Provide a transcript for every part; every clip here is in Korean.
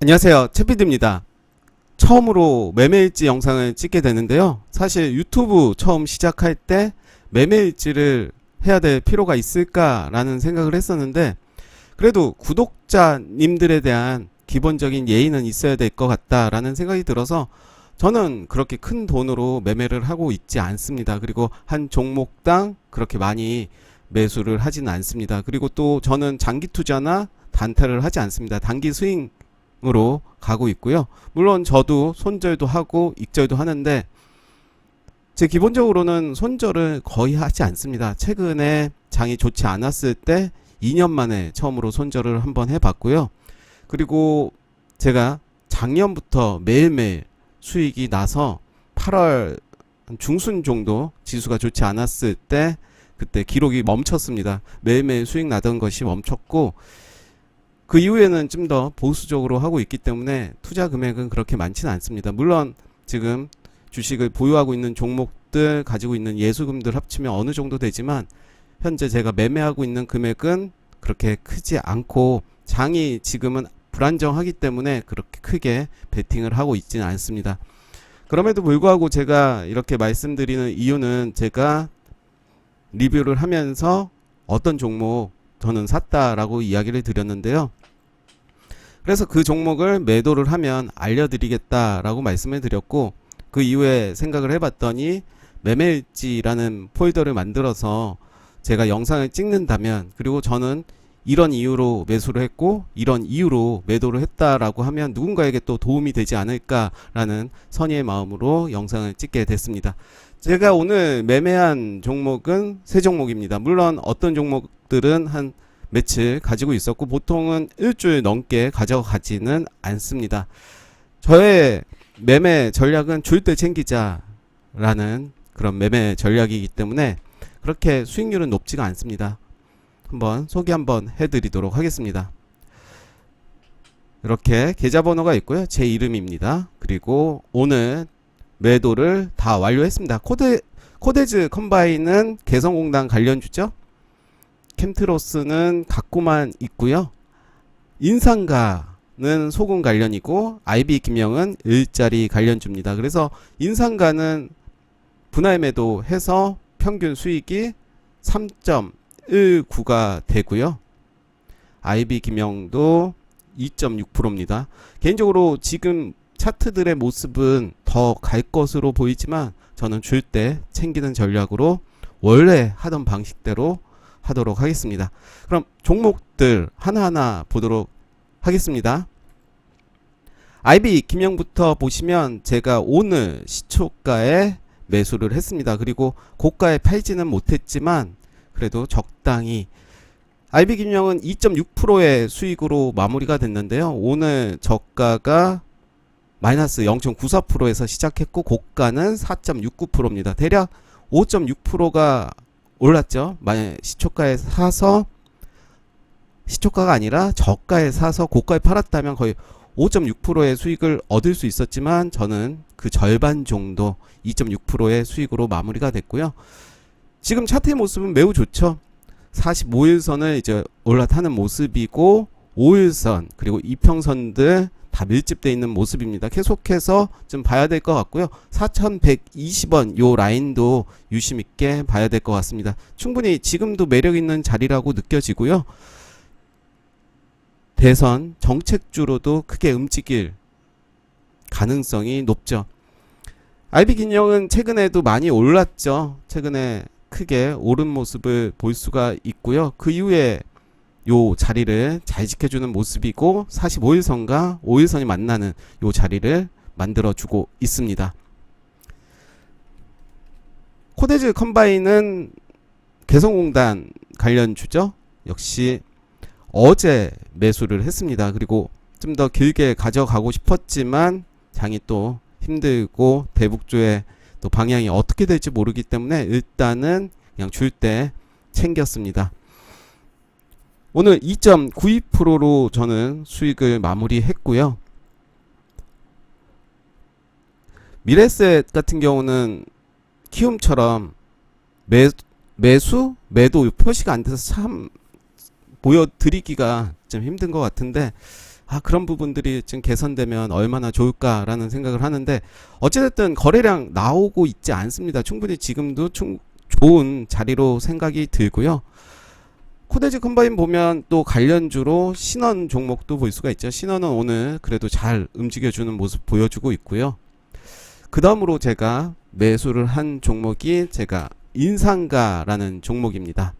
안녕하세요, 채피디입니다. 처음으로 매매일지 영상을 찍게 되는데요. 사실 유튜브 처음 시작할 때 매매일지를 해야 될 필요가 있을까라는 생각을 했었는데, 그래도 구독자님들에 대한 기본적인 예의는 있어야 될 것 같다라는 생각이 들어서 저는 그렇게 큰 돈으로 매매를 하고 있지 않습니다. 그리고 한 종목당 그렇게 많이 매수를 하지는 않습니다. 그리고 또 저는 장기 투자나 단타를 하지 않습니다. 단기 스윙으로 가고 있고요. 물론 저도 손절도 하고 익절도 하는데, 제 기본적으로는 손절을 거의 하지 않습니다. 최근에 장이 좋지 않았을 때 2년 만에 처음으로 손절을 한번 해봤고요. 그리고 제가 작년부터 매일매일 수익이 나서 8월 중순 정도 지수가 좋지 않았을 때 그때 기록이 멈췄습니다. 매일매일 수익 나던 것이 멈췄고, 그 이후에는 좀 더 보수적으로 하고 있기 때문에 투자 금액은 그렇게 많지는 않습니다. 물론 지금 주식을 보유하고 있는 종목들, 가지고 있는 예수금들 합치면 어느 정도 되지만, 현재 제가 매매하고 있는 금액은 그렇게 크지 않고 장이 지금은 불안정하기 때문에 그렇게 크게 베팅을 하고 있지는 않습니다. 그럼에도 불구하고 제가 이렇게 말씀드리는 이유는, 제가 리뷰를 하면서 어떤 종목 저는 샀다라고 이야기를 드렸는데요. 그래서 그 종목을 매도를 하면 알려드리겠다라고 말씀을 드렸고, 그 이후에 생각을 해봤더니 매매일지라는 폴더를 만들어서 제가 영상을 찍는다면, 그리고 저는 이런 이유로 매수를 했고 이런 이유로 매도를 했다라고 하면 누군가에게 또 도움이 되지 않을까라는 선의의 마음으로 영상을 찍게 됐습니다. 제가 오늘 매매한 종목은 세 종목입니다. 물론 어떤 종목들은 한 며칠 가지고 있었고, 보통은 일주일 넘게 가져가지는 않습니다. 저의 매매 전략은 줄 때 챙기자라는 그런 매매 전략이기 때문에 그렇게 수익률은 높지가 않습니다. 한번 소개 한번 해드리도록 하겠습니다. 이렇게 계좌번호가 있고요. 제 이름입니다. 그리고 오늘 매도를 다 완료했습니다. 코데즈 컴바인은 개성공단 관련주죠. 캠트로스는 갖고만 있고요. 인상가는 소금 관련이고, IB 김영은 일자리 관련주입니다. 그래서 인상가는 분할 매도해서 평균 수익이 3.19가 되고요. IB 김영도 2.6%입니다. 개인적으로 지금 차트들의 모습은 더 갈 것으로 보이지만, 저는 줄 때 챙기는 전략으로 원래 하던 방식대로 하도록 하겠습니다. 그럼 종목들 하나하나 보도록 하겠습니다. IB 김영부터 보시면 제가 오늘 시초가에 매수를 했습니다. 그리고 고가에 팔지는 못했지만 그래도 적당히, IB 김영은 2.6%의 수익으로 마무리가 됐는데요. 오늘 저가가 마이너스 0.94%에서 시작했고 고가는 4.69%입니다. 대략 5.6%가 올랐죠. 만약 시초가에 사서, 시초가가 아니라 저가에 사서 고가에 팔았다면 거의 5.6%의 수익을 얻을 수 있었지만, 저는 그 절반 정도 2.6%의 수익으로 마무리가 됐고요. 지금 차트의 모습은 매우 좋죠. 45일선을 이제 올라타는 모습이고, 5일선 그리고 이평선들 다 밀집되어 있는 모습입니다. 계속해서 좀 봐야 될 것 같고요. 4120원 요 라인도 유심 있게 봐야 될 것 같습니다. 충분히 지금도 매력 있는 자리라고 느껴지고요. 대선 정책주로도 크게 움직일 가능성이 높죠. IB 김영은 최근에도 많이 올랐죠. 최근에 크게 오른 모습을 볼 수가 있고요. 그 이후에 요 자리를 잘 지켜주는 모습이고, 45일선과 5일선이 만나는 요 자리를 만들어주고 있습니다. 코데즈 컴바인은 개성공단 관련주죠. 역시 어제 매수를 했습니다. 그리고 좀 더 길게 가져가고 싶었지만 장이 또 힘들고 대북조의 또 방향이 어떻게 될지 모르기 때문에 일단은 그냥 줄 때 챙겼습니다. 오늘 2.92%로 저는 수익을 마무리했고요. 미래셋 같은 경우는 키움처럼 매수, 매도 표시가 안 돼서 참 보여드리기가 좀 힘든 것 같은데, 그런 부분들이 좀 개선되면 얼마나 좋을까라는 생각을 하는데, 어찌됐든 거래량 나오고 있지 않습니다. 충분히 지금도 좋은 자리로 생각이 들고요. 코데지 컴바인 보면 또 관련주로 신원 종목도 볼 수가 있죠. 신원은 오늘 그래도 잘 움직여주는 모습 보여주고 있고요. 그 다음으로 제가 매수를 한 종목이 제가 인상가라는 종목입니다.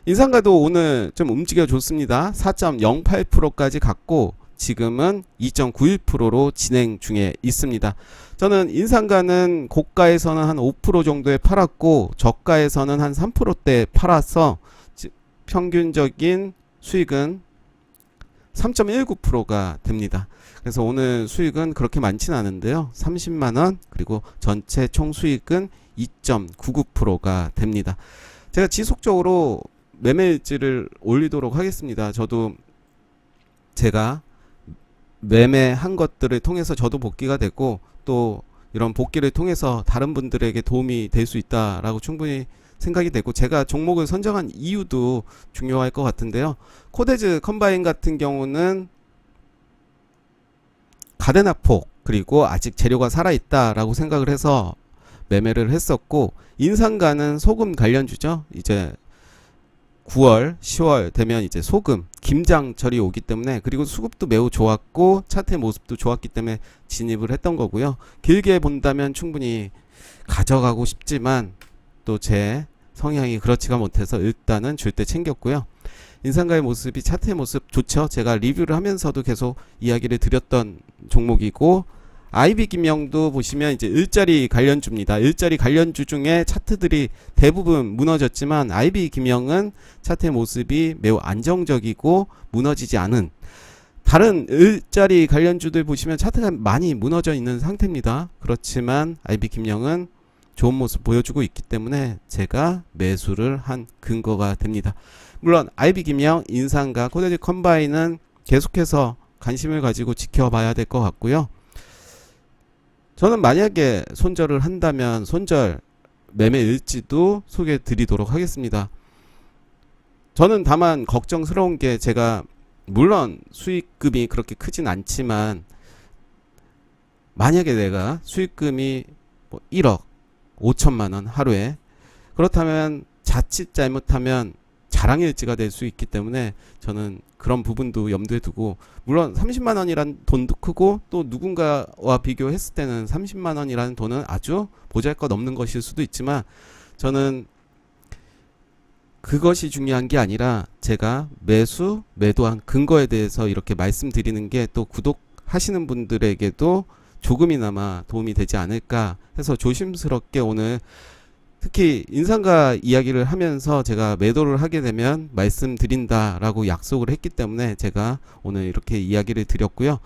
인상가도 오늘 좀 움직여줬습니다. 4.08%까지 갔고 지금은 2.91%로 진행 중에 있습니다. 저는 인상가는 고가에서는 한 5% 정도에 팔았고 저가에서는 한 3%대 팔아서 평균적인 수익은 3.19%가 됩니다. 그래서 오늘 수익은 그렇게 많지는 않은데요. 30만원, 그리고 전체 총 수익은 2.99%가 됩니다. 제가 지속적으로 매매일지를 올리도록 하겠습니다. 저도 제가 매매한 것들을 통해서 저도 복귀가 되고, 또 이런 복귀를 통해서 다른 분들에게 도움이 될 수 있다라고 충분히 생각이 되고, 제가 종목을 선정한 이유도 중요할 것 같은데요. 코데즈 컴바인 같은 경우는 가데나폭, 그리고 아직 재료가 살아있다라고 생각을 해서 매매를 했었고, 인상가는 소금 관련주죠. 이제 9월, 10월 되면 이제 소금, 김장철이 오기 때문에, 그리고 수급도 매우 좋았고 차트의 모습도 좋았기 때문에 진입을 했던 거고요. 길게 본다면 충분히 가져가고 싶지만 또 제 성향이 그렇지가 못해서 일단은 줄 때 챙겼고요. 인상가의 모습이, 차트의 모습 좋죠. 제가 리뷰를 하면서도 계속 이야기를 드렸던 종목이고, IB 김영도 보시면 이제 일자리 관련주입니다. 일자리 관련주 중에 차트들이 대부분 무너졌지만 IB 김영은 차트의 모습이 매우 안정적이고 무너지지 않은, 다른 일자리 관련주들 보시면 차트가 많이 무너져 있는 상태입니다. 그렇지만 IB 김영은 좋은 모습 보여주고 있기 때문에 제가 매수를 한 근거가 됩니다. 물론 IB 김영, 인상가, 코데지 컴바인은 계속해서 관심을 가지고 지켜봐야 될 것 같고요. 저는 만약에 손절을 한다면 손절 매매일지도 소개해 드리도록 하겠습니다. 저는 다만 걱정스러운 게, 제가 물론 수익금이 그렇게 크진 않지만 만약에 내가 수익금이 1억 5천만원 하루에, 그렇다면 자칫 잘못하면 자랑일지가 될 수 있기 때문에 저는 그런 부분도 염두에 두고, 물론 30만원이란 돈도 크고 또 누군가와 비교했을 때는 30만원이라는 돈은 아주 보잘것없는 것일 수도 있지만, 저는 그것이 중요한 게 아니라 제가 매수, 매도한 근거에 대해서 이렇게 말씀드리는 게 또 구독하시는 분들에게도 조금이나마 도움이 되지 않을까 해서 조심스럽게 오늘 특히 인상가 이야기를 하면서 제가 매도를 하게 되면 말씀드린다라고 약속을 했기 때문에 제가 오늘 이렇게 이야기를 드렸고요.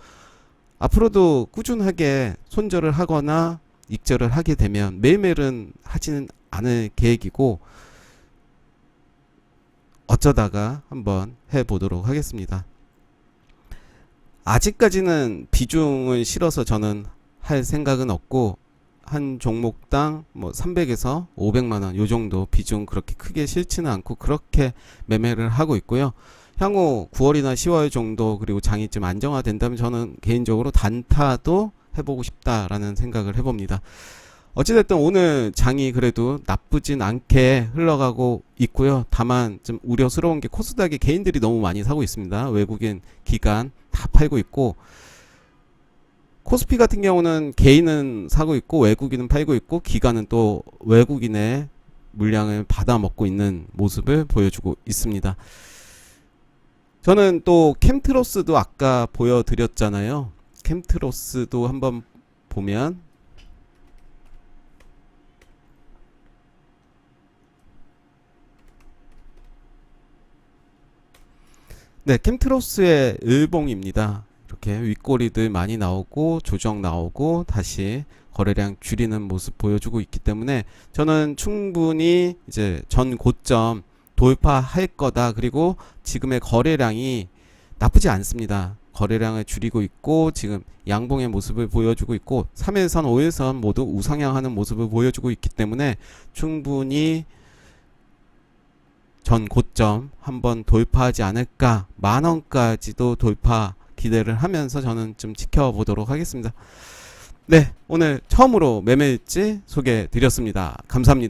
앞으로도 꾸준하게 손절을 하거나 익절을 하게 되면 매일매일은 하지는 않을 계획이고, 어쩌다가 한번 해보도록 하겠습니다. 아직까지는 비중을 실어서 저는 할 생각은 없고, 한 종목당 뭐 300에서 500만원 요 정도 비중, 그렇게 크게 싫지는 않고 그렇게 매매를 하고 있고요. 향후 9월이나 10월 정도, 그리고 장이 좀 안정화된다면 저는 개인적으로 단타도 해보고 싶다라는 생각을 해봅니다. 어찌됐든 오늘 장이 그래도 나쁘진 않게 흘러가고 있고요. 다만 좀 우려스러운 게 코스닥에 개인들이 너무 많이 사고 있습니다. 외국인, 기관 다 팔고 있고, 코스피 같은 경우는 개인은 사고 있고 외국인은 팔고 있고, 기관은 또 외국인의 물량을 받아 먹고 있는 모습을 보여주고 있습니다. 저는 또 캠트로스도 아까 보여드렸잖아요. 캠트로스도 한번 보면, 네, 캠트로스의 일봉입니다. 이렇게 윗꼬리들 많이 나오고 조정 나오고 다시 거래량 줄이는 모습 보여주고 있기 때문에 저는 충분히 이제 전 고점 돌파할 거다. 그리고 지금의 거래량이 나쁘지 않습니다. 거래량을 줄이고 있고 지금 양봉의 모습을 보여주고 있고 3일선 5일선 모두 우상향하는 모습을 보여주고 있기 때문에 충분히 전 고점 한번 돌파하지 않을까, 만원까지도 돌파 기대를 하면서 저는 좀 지켜보도록 하겠습니다. 네, 오늘 처음으로 매매일지 소개해 드렸습니다. 감사합니다.